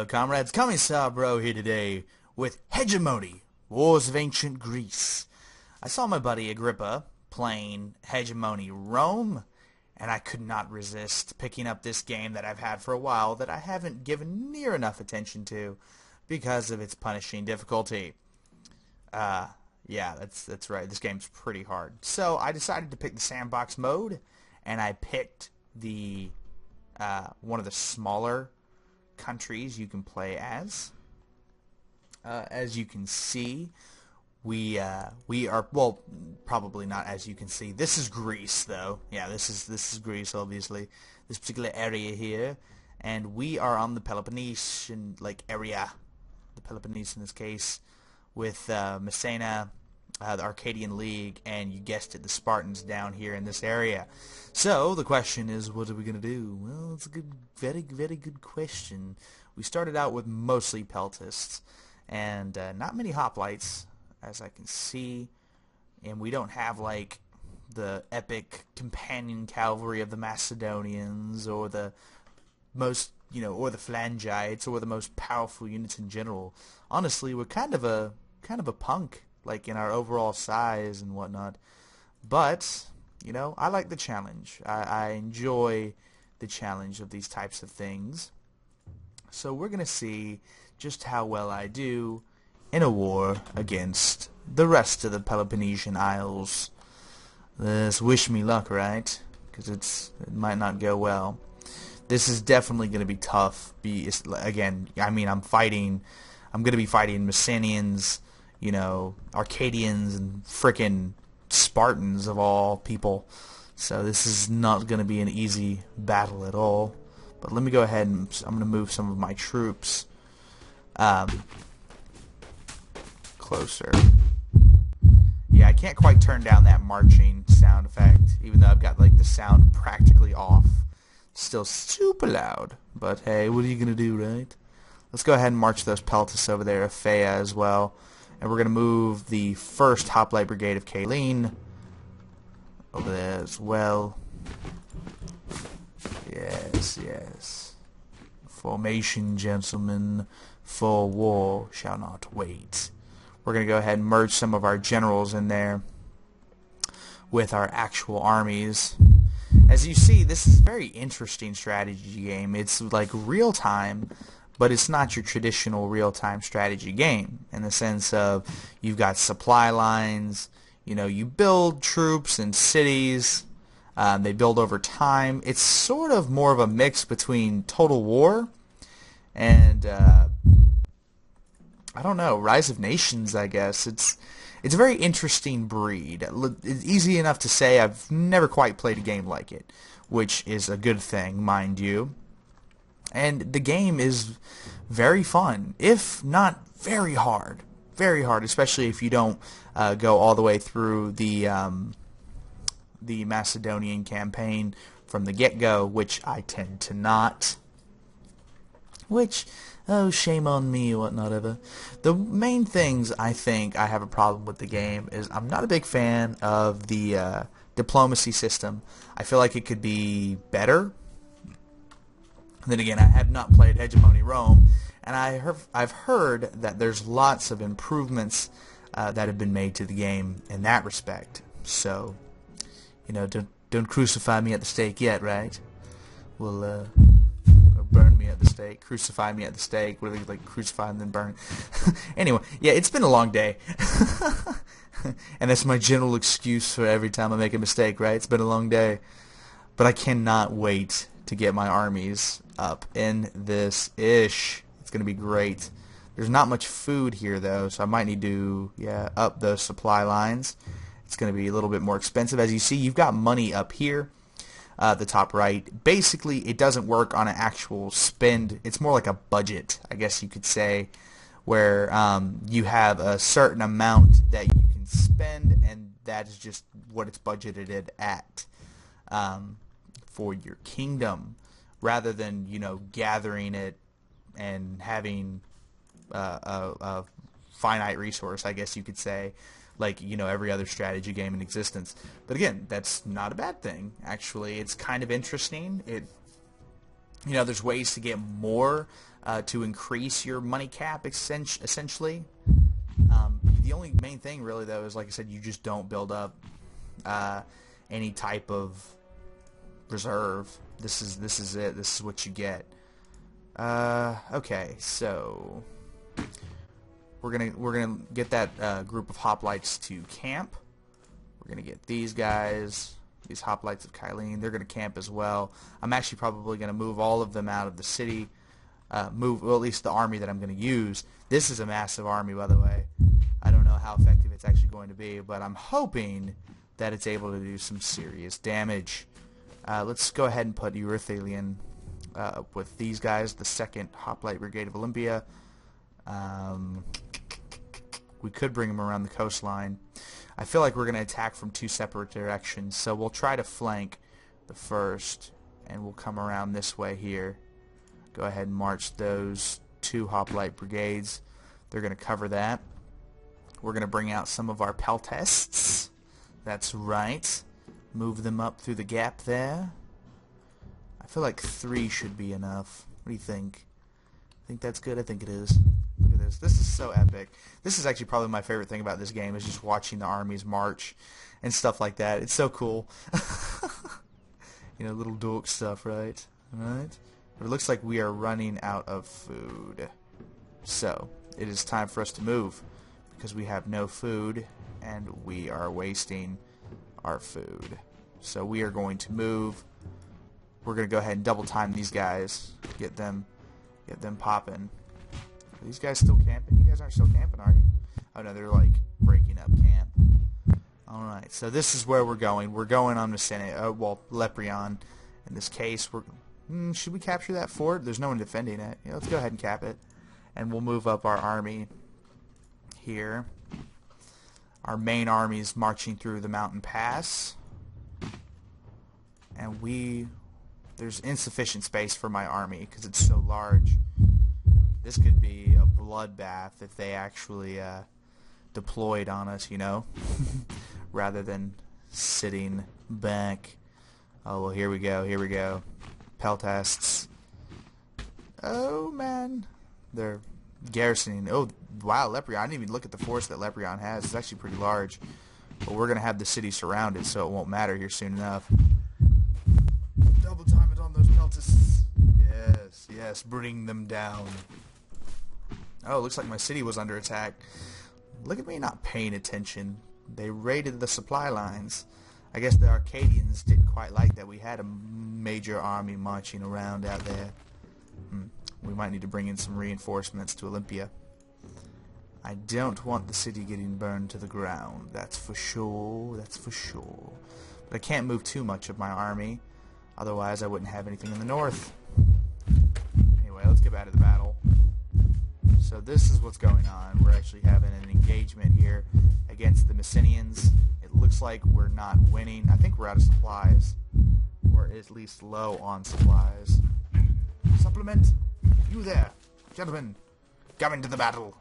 comrades, Commissar bro here today with Hegemony, Wars of Ancient Greece. I saw my buddy Agrippa playing Hegemony Rome, and I could not resist picking up this game that I've had for a while that I haven't given near enough attention to because of its punishing difficulty. Yeah, that's right, this game's pretty hard. So I decided to pick the sandbox mode, and I picked the one of the smaller countries you can play as. As you can see, we are, well, probably not as you can see. This is Greece, though. Yeah, this is Greece, obviously. This particular area here, and we are on the Peloponnesian area, the Peloponnese in this case, with Messana, the Arcadian League, and you guessed it, the Spartans down here in this area. So the question is, what are we gonna do? Well, it's a good, very good question. We started out with mostly peltists, and not many hoplites, as I can see, and we don't have like the epic companion cavalry of the Macedonians, or the most, or the Phalangites, or the most powerful units in general. Honestly, we're kind of a punk, like in our overall size and whatnot. But I like the challenge. I enjoy the challenge of these types of things. So we're gonna see just how well I do in a war against the rest of the Peloponnesian Isles. Let's wish me luck, right? Because it might not go well. This is definitely going to be tough. Again, I mean, I'm going to be fighting Messenians, Arcadians, and frickin' Spartans of all people. So this is not going to be an easy battle at all. But let me go ahead and I'm going to move some of my troops closer. Yeah, I can't quite turn down that marching sound effect, even though I've got the sound practically off. Still super loud, but hey, what are you gonna do, right? Let's go ahead and march those peltists over there, Epheia as well, and we're gonna move the first Hoplite Brigade of Elean over there as well. Yes. Formation, gentlemen, for war shall not wait. We're gonna go ahead and merge some of our generals in there with our actual armies. As you see, this is a very interesting strategy game. It's like real time, but it's not your traditional real-time strategy game in the sense of you've got supply lines, you build troops and cities, they build over time. It's sort of more of a mix between Total War and I don't know, Rise of Nations, I guess. It's a very interesting breed. It's easy enough to say I've never quite played a game like it, which is a good thing, mind you. And the game is very fun, if not very hard. Very hard, especially if you don't go all the way through the Macedonian campaign from the get-go, which I tend to not. Which, oh, shame on me, whatnot ever. The main things I think I have a problem with the game is I'm not a big fan of the diplomacy system. I feel like it could be better. Then again, I have not played Hegemony Rome, and I've heard that there's lots of improvements that have been made to the game in that respect. So, don't crucify me at the stake yet, right? Well, burn me at the stake, crucify me at the stake, what are they, crucify and then burn? Anyway, yeah, it's been a long day. And that's my general excuse for every time I make a mistake, right? It's been a long day. But I cannot wait to get my armies up in this ish. It's going to be great. There's not much food here, though, so I might need to, up those supply lines. It's going to be a little bit more expensive. As you see, you've got money up here. The top right. Basically, it doesn't work on an actual spend. It's more like a budget, I guess you could say, where you have a certain amount that you can spend, and that is just what it's budgeted at for your kingdom, rather than gathering it and having a finite resource, I guess you could say, like every other strategy game in existence. But again, that's not a bad thing. Actually, it's kind of interesting. There's ways to get more to increase your money cap, essentially. The only main thing, really, though, is, like I said, you just don't build up any type of reserve. This is it. This is what you get. Okay, so we're gonna get that group of hoplites to camp. We're gonna get these guys, these hoplites of Kylene. They're gonna camp as well. I'm actually probably gonna move all of them out of the city. Well, at least the army that I'm gonna use. This is a massive army, by the way. I don't know how effective it's actually going to be, but I'm hoping that it's able to do some serious damage. Let's go ahead and put Elean with these guys, the 2nd Hoplite Brigade of Olympia. We could bring them around the coastline. I feel like we're going to attack from 2 separate directions, so we'll try to flank the 1st, and we'll come around this way here. Go ahead and march those 2 Hoplite Brigades. They're going to cover that. We're going to bring out some of our peltests. That's right. Move them up through the gap there. I feel like 3 should be enough. What do you think? Think that's good? I think it is. Look at this. This is so epic. This is actually probably my favorite thing about this game, is just watching the armies march and stuff like that. It's so cool. You know, little dork stuff, right? Right? But it looks like we are running out of food. So, it is time for us to move, because we have no food and we are wasting our food. So we are going to move. We're going to go ahead and double time these guys. Get them popping. Are these guys still camping? You guys aren't still camping, are you? Oh no, they're like breaking up camp. Alright, so this is where we're going. We're going on Lepreon. In this case, should we capture that fort? There's no one defending it. Yeah, let's go ahead and cap it. And we'll move up our army here. Our main army is marching through the mountain pass. And there's insufficient space for my army because it's so large. This could be a bloodbath if they actually deployed on us, you know, rather than sitting back. Oh, well, here we go. Peltests. Oh, man. They're garrisoning. Oh, wow, Lepreon. I didn't even look at the force that Lepreon has. It's actually pretty large. But we're going to have the city surrounded, so it won't matter here soon enough. Double time it on those peltists. Yes, bring them down. Oh, looks like my city was under attack. Look at me not paying attention. They raided the supply lines. I guess the Arcadians didn't quite like that. We had a major army marching around out there. We might need to bring in some reinforcements to Olympia. I don't want the city getting burned to the ground. That's for sure. But I can't move too much of my army. Otherwise, I wouldn't have anything in the north. Anyway, let's get back to the battle. So this is what's going on. We're actually having an engagement here against the Messenians. It looks like we're not winning. I think we're out of supplies. Or at least low on supplies. Supplement! You there! Gentlemen, come into the battle!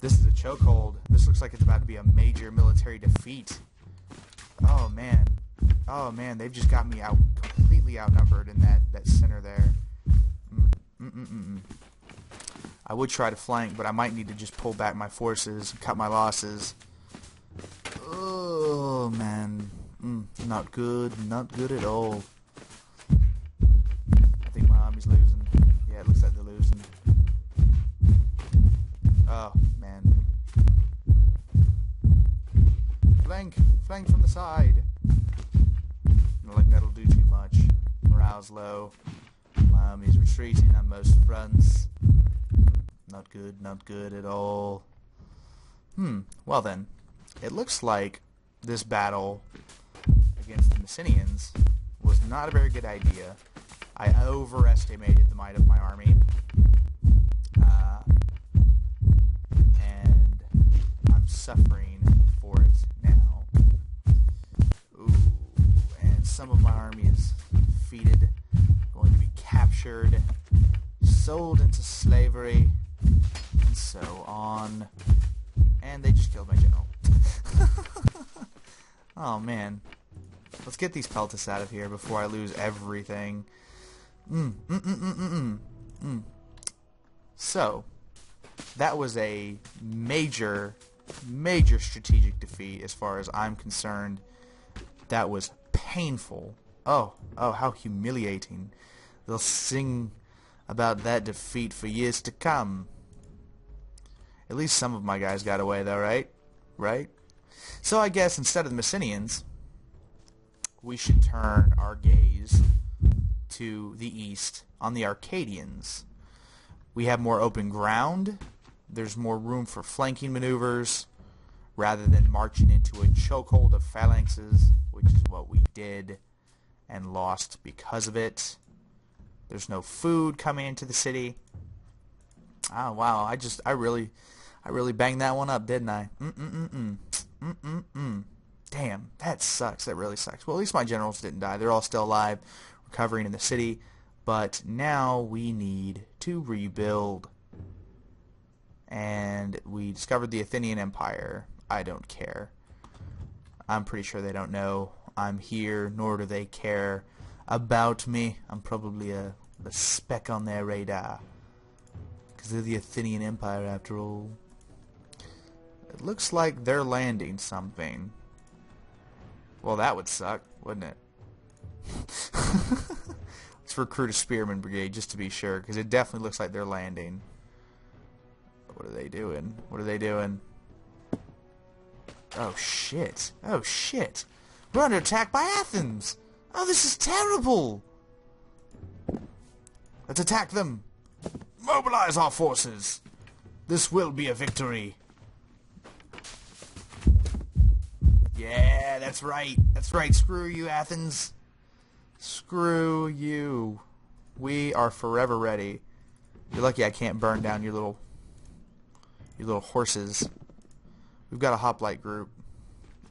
This is a chokehold. This looks like it's about to be a major military defeat. Oh man, they've just got me completely outnumbered in that center there. I would try to flank, but I might need to just pull back my forces, cut my losses. Oh man, not good at all. I think my army's losing. Yeah, it looks like they're losing. Oh man. Flank from the side. I like that'll do too much. Morale's low. My army's retreating on most fronts. Not good at all. Well then, it looks like this battle against the Messenians was not a very good idea. I overestimated the might of my army. And I'm suffering for it now. Ooh, and some of my army is defeated, going to be captured, sold into slavery, and so on. And they just killed my general. Oh man. Let's get these peltists out of here before I lose everything. So, that was a major, major strategic defeat as far as I'm concerned. That was painful. Oh, how humiliating. They'll sing about that defeat for years to come. At least some of my guys got away though, right? Right? So I guess instead of the Messenians, we should turn our gaze to the east on the Arcadians. We have more open ground. There's more room for flanking maneuvers rather than marching into a chokehold of phalanxes, which is what we did and lost because of it. There's no food coming into the city. Oh wow, I really banged that one up, didn't I? Damn, that sucks. That really sucks. Well, at least my generals didn't die. They're all still alive, recovering in the city. But now we need to rebuild. And we discovered the Athenian Empire. I don't care. I'm pretty sure they don't know I'm here, nor do they care about me. I'm probably a speck on their radar. Because they're the Athenian Empire, after all. It looks like they're landing something. Well, that would suck, wouldn't it? Let's recruit a spearman brigade just to be sure, because it definitely looks like they're landing. What are they doing? What are they doing? Oh shit. Oh shit. We're under attack by Athens. Oh, this is terrible. Let's attack them. Mobilize our forces. This will be a victory. Yeah, that's right. That's right. Screw you, Athens. Screw you. We are forever ready. You're lucky I can't burn down your little horses. We've got a hoplite group.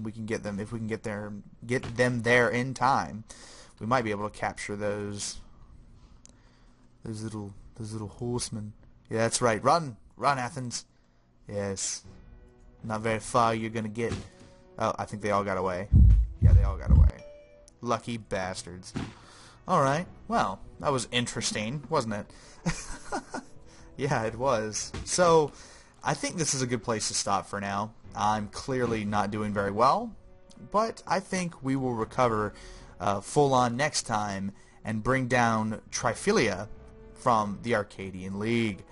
We can get them if we can get them there in time. We might be able to capture those little horsemen. Yeah, that's right. Run, Athens. Yes. Not very far you're gonna get. Oh, I think they all got away. Yeah, they all got away. Lucky bastards. Alright, well, that was interesting, wasn't it? Yeah, it was. So, I think this is a good place to stop for now. I'm clearly not doing very well, but I think we will recover full on next time and bring down Triphylia from the Arcadian League.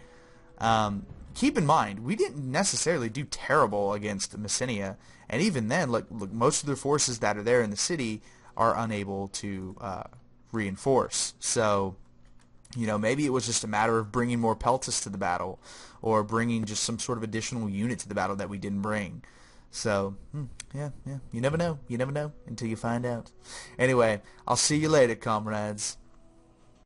Keep in mind, we didn't necessarily do terrible against Messenia, and even then, look, most of the forces that are there in the city are unable to reinforce. So, you know, maybe it was just a matter of bringing more peltas to the battle, or bringing just some sort of additional unit to the battle that we didn't bring. So, yeah, you never know. You never know until you find out. Anyway, I'll see you later, comrades.